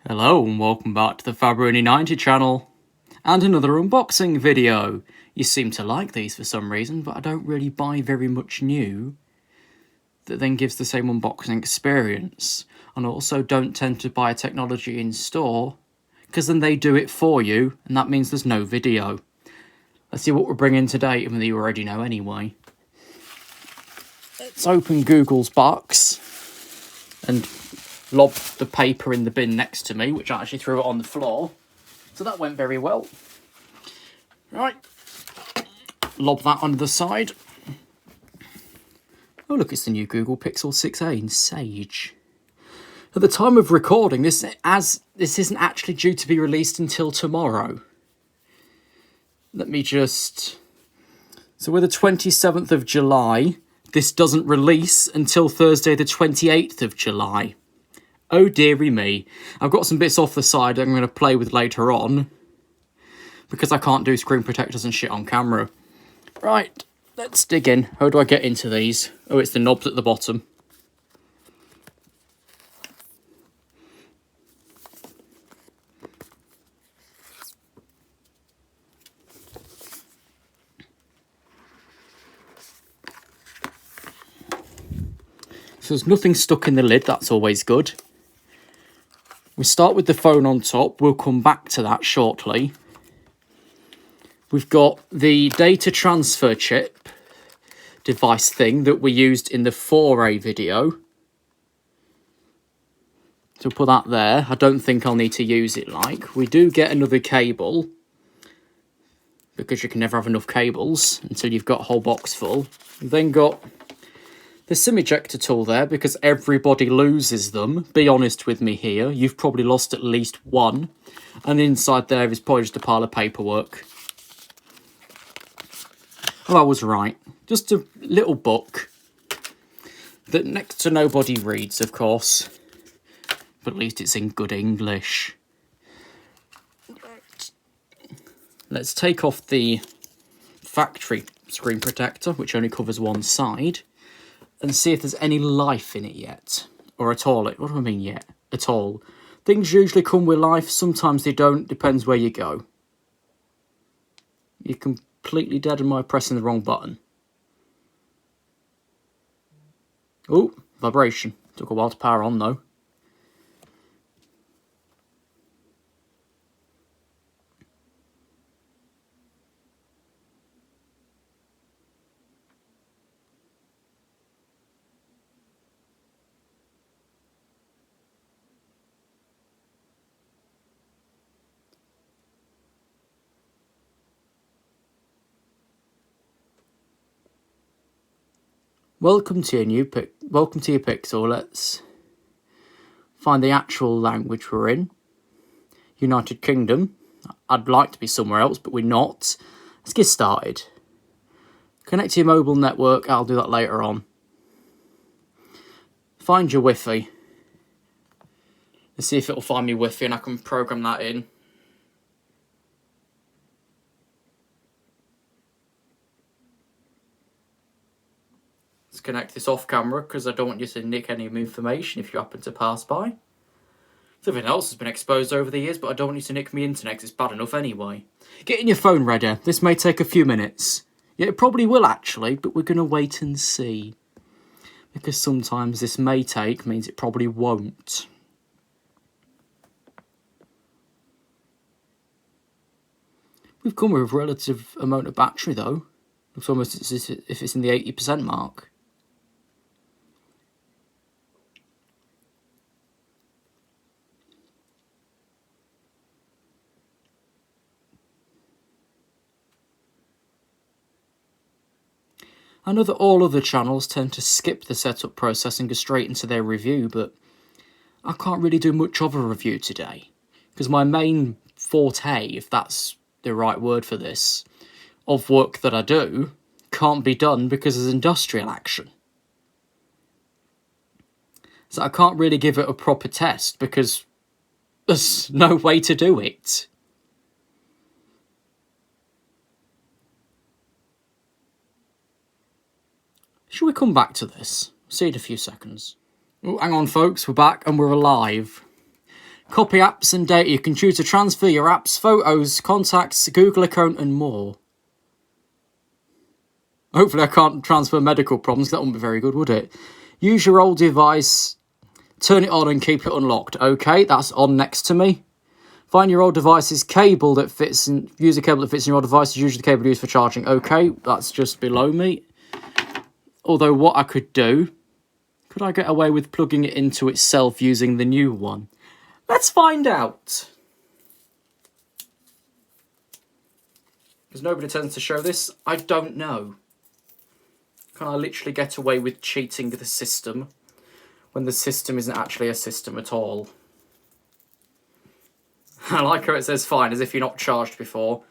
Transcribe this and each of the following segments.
Hello and welcome back to the Fabrini90 channel and another unboxing video. You seem to like these for some reason, but I don't really buy very much new that then gives the same unboxing experience. And I also don't tend to buy technology in store because then they do it for you and that means there's no video. Let's see what we're bringing today, even though you already know anyway. Let's open Google's box and lob the paper in the bin next to me, which I actually threw it on the floor. So that went very well. Right. Lob that on the side. Oh look, it's the new Google Pixel 6a in Sage. At the time of recording, this isn't actually due to be released until tomorrow. Let me just... So we're the 27th of July. This doesn't release until Thursday the 28th of July. Oh dearie me. I've got some bits off the side I'm going to play with later on, because I can't do screen protectors and shit on camera. Right, let's dig in. How do I get into these? Oh, it's the knobs at the bottom. So there's nothing stuck in the lid, that's always good. We start with the phone on top, we'll come back to that shortly. We've got the data transfer chip device thing that we used in the 4A video. So put that there. I don't think I'll need to use it like. We do get another cable, because you can never have enough cables until you've got a whole box full. We've then got the SIM ejector tool there, because everybody loses them. Be honest with me here. You've probably lost at least one. And inside there is probably just a pile of paperwork. Well, I was right. Just a little book that next to nobody reads, of course. But at least it's in good English. Let's take off the factory screen protector, which only covers one side, and see if there's any life in it yet. Or at all. What do I mean yet? At all. Things usually come with life, sometimes they don't, depends where you go. You're completely dead am I pressing the wrong button. Oh, vibration. Took a while to power on though. Welcome to your Pixel. Let's find the actual language we're in. United Kingdom. I'd like to be somewhere else, but we're not. Let's get started. Connect to your mobile network. I'll do that later on. Find your Wi-Fi. Let's see if it'll find me Wi-Fi and I can program that in. Connect this off camera because I don't want you to nick any information if you happen to pass by. Something else has been exposed over the years, but I don't want you to nick me internet because it's bad enough anyway. Getting your phone ready. This may take a few minutes. Yeah, it probably will actually, but we're going to wait and see. Because sometimes this may take means it probably won't. We've come with a relative amount of battery though. Looks almost as if it's in the 80% mark. I know that all other channels tend to skip the setup process and go straight into their review, but I can't really do much of a review today. Because my main forte, if that's the right word for this, of work that I do, can't be done because there's industrial action. So I can't really give it a proper test because there's no way to do it. Shall we come back to this? See you in a few seconds. Oh, hang on folks, we're back and we're alive. Copy apps and data. You can choose to transfer your apps, photos, contacts, Google account, and more. Hopefully I can't transfer medical problems. That wouldn't be very good, would it? Use your old device. Turn it on and keep it unlocked. Okay, that's on next to me. Find your old device's cable that fits in. Use a cable that fits in your old device. Usually the cable used for charging. Okay, that's just below me. Although what I could do, could I get away with plugging it into itself using the new one? Let's find out. Because nobody tends to show this. I don't know. Can I literally get away with cheating the system when the system isn't actually a system at all? I like how it says fine, as if you're not charged before.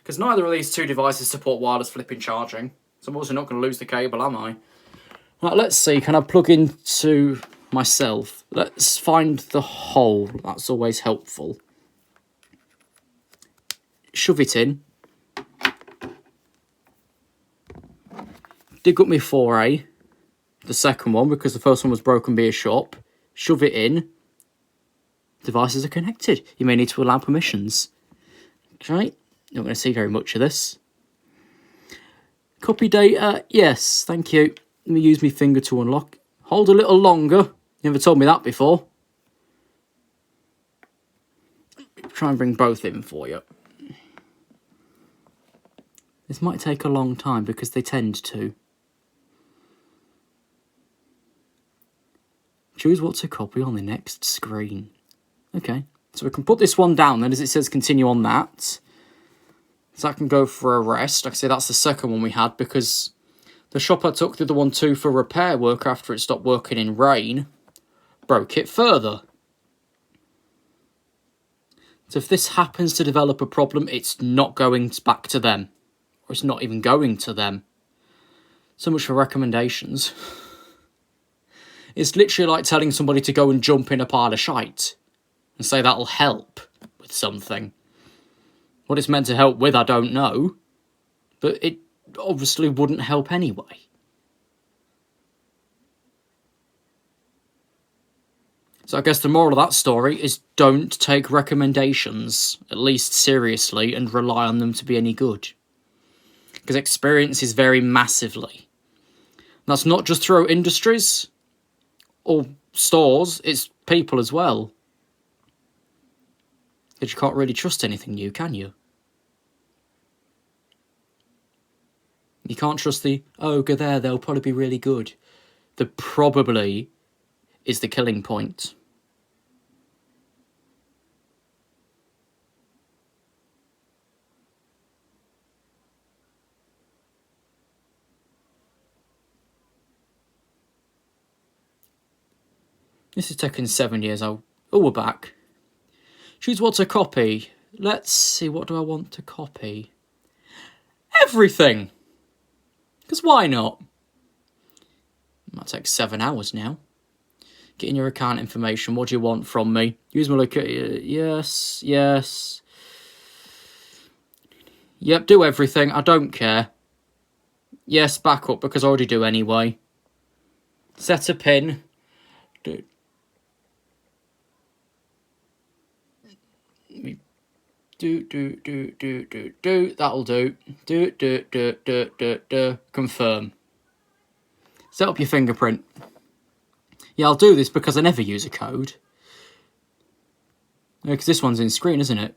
Because neither of these two devices support wireless flipping charging. So I'm also not going to lose the cable, am I? Right, let's see. Can I plug into myself? Let's find the hole. That's always helpful. Shove it in. Dig up my 4A. The second one, because the first one was broken by a shop. Shove it in. Devices are connected. You may need to allow permissions. Okay, not going to see very much of this. Copy data. Yes, thank you. Let me use my finger to unlock. Hold a little longer. You never told me that before. Try and bring both in for you. This might take a long time because they tend to. Choose what to copy on the next screen. Okay, so we can put this one down then, as it says continue on that. So that can go for a rest. Like I say, that's the second one we had, because the shop I took the other one to for repair work after it stopped working in rain broke it further. So if this happens to develop a problem, it's not going back to them. Or it's not even going to them. So much for recommendations. It's literally like telling somebody to go and jump in a pile of shite and say that'll help with something. What it's meant to help with, I don't know. But it obviously wouldn't help anyway. So I guess the moral of that story is don't take recommendations, at least seriously, and rely on them to be any good. Because experiences vary massively. That's not just throughout industries or stores, it's people as well. Because you can't really trust anything new, can you? You can't trust the, oh, go there, they'll probably be really good. The probably is the killing point. This is taking 7 years. Oh, we're back. Choose what to copy. Let's see, what do I want to copy? Everything! Because why not? That takes 7 hours now. Get in your account information. What do you want from me? Use my location. Yes, yes. Yep, do everything. I don't care. Yes, back up, because I already do anyway. Set a pin. Do. That'll do. Do. Confirm. Set up your fingerprint. Yeah, I'll do this because I never use a code. Because this one's in screen, isn't it?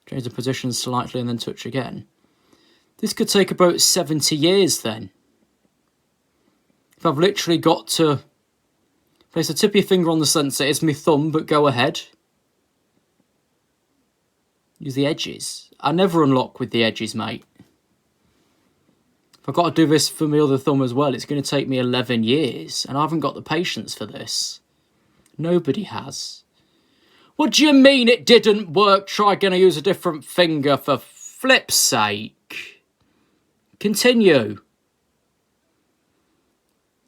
Change the position slightly and then touch again. This could take about 70 years then. If I've literally got to place the tip of your finger on the sensor, it's my thumb, but go ahead. Use the edges. I never unlock with the edges, mate. If I've got to do this for my other thumb as well, it's going to take me 11 years, and I haven't got the patience for this. Nobody has. What do you mean it didn't work? Try going to use a different finger, for flip's sake. Continue.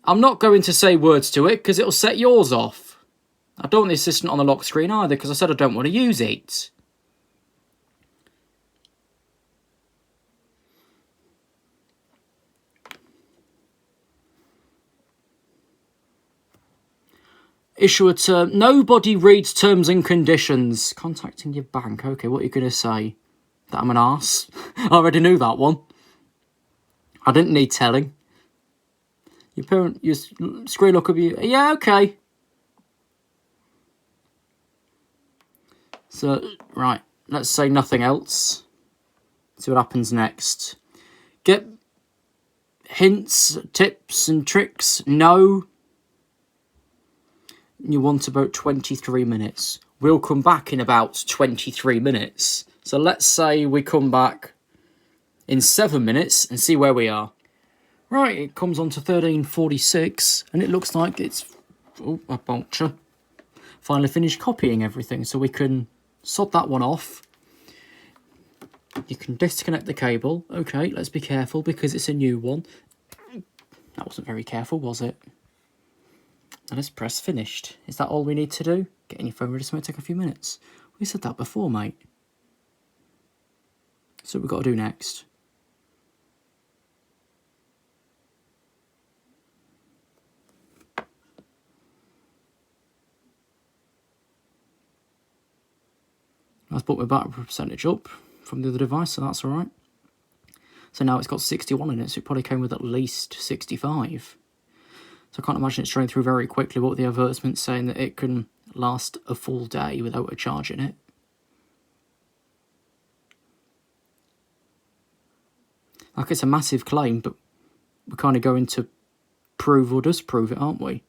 I'm not going to say words to it because it'll set yours off. I don't want the assistant on the lock screen either because I said I don't want to use it. Issue a term. Nobody reads terms and conditions. Contacting your bank. Okay, what are you going to say? That I'm an arse? I already knew that one. I didn't need telling. Your screen look up you. Yeah, okay. So, right. Let's say nothing else. See what happens next. Get hints, tips and tricks. No. You want about 23 minutes. We'll come back in about 23 minutes. So let's say we come back in 7 minutes and see where we are. Right, it comes on to 13:46 and it looks like it's a puncture. Finally finished copying everything, so we can sod that one off. You can disconnect the cable. Okay, let's be careful because it's a new one. That wasn't very careful, was it? And let's press finished. Is that all we need to do? Getting your phone ready, so it might take a few minutes. We said that before, mate. So what we've got to do next. Let's put my battery percentage up from the other device, so that's alright. So now it's got 61 in it, so it probably came with at least 65. So I can't imagine it straying through very quickly, but the advertisement's saying that it can last a full day without a charge in it. Like, it's a massive claim, but we're kind of going to prove or disprove it, aren't we?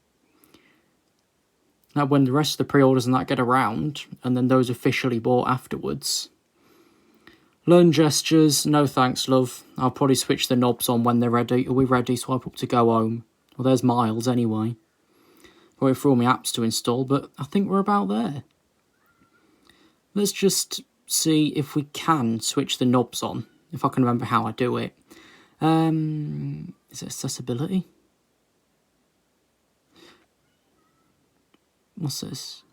Now, when the rest of the pre-orders and that get around, and then those officially bought afterwards. Learn gestures, no thanks, love. I'll probably switch the knobs on when they're ready. Are we ready? Swipe up to go home. Well, there's Miles anyway. Wait for all my apps to install, but I think we're about there. Let's just see if we can switch the knobs on, if I can remember how I do it. Is it accessibility? What's this?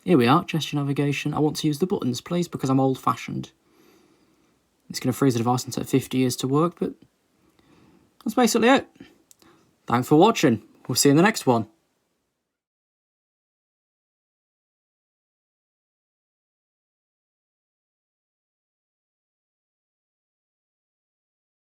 Here we are, gesture navigation. I want to use the buttons, please, because I'm old-fashioned. It's going to freeze the device and take 50 years to work, but that's basically it. Thanks for watching. We'll see you in the next one.